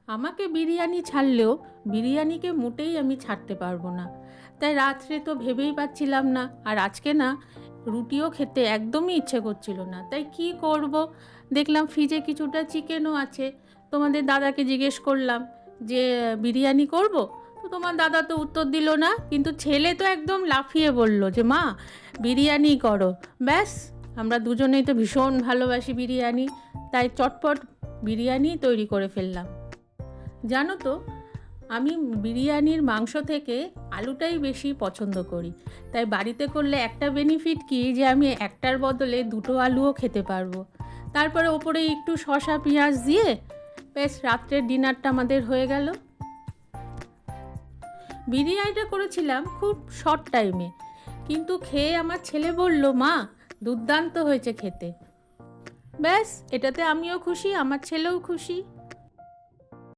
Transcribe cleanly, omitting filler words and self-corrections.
আমাকে বিরিয়ানি ছাড়লেও বিরিয়ানিকে মোটেই আমি ছাড়তে পারবো না। তাই রাত্রে তো ভেবেই পাচ্ছিলাম না, আর আজকে না রুটিও খেতে একদমই ইচ্ছে করছিল না। তাই কি করব, দেখলাম ফ্রিজে কিছুটা চিকেনও আছে। তোমাদের দাদাকে জিজ্ঞেস করলাম যে বিরিয়ানি করব, তো তোমার দাদা তো উত্তর দিল না, কিন্তু ছেলে তো একদম লাফিয়ে বলল যে মা বিরিয়ানি করো। ব্যাস, আমরা দুজনেই তো ভীষণ ভালোবাসি বিরিয়ানি, তাই চটপট বিরিয়ানি তৈরি করে ফেললাম। জানো তো, আমি বিরিয়ানির মাংস থেকে আলুটাই বেশি পছন্দ করি। তাই বাড়িতে করলে একটা বেনিফিট কি, যে আমি একটার বদলে দুটো আলুও খেতে পারবো। তারপরে ওপরে একটু শসা পেঁয়াজ দিয়ে বেশ রাত্রের ডিনারটা আমাদের হয়ে গেল। বিরিয়ানিটা করেছিলাম খুব শর্ট টাইমে, কিন্তু খেয়ে আমার ছেলে বলল মা দুর্দান্ত হয়েছে খেতে। ব্যাস, এটাতে আমিও খুশি, আমার ছেলেও খুশি।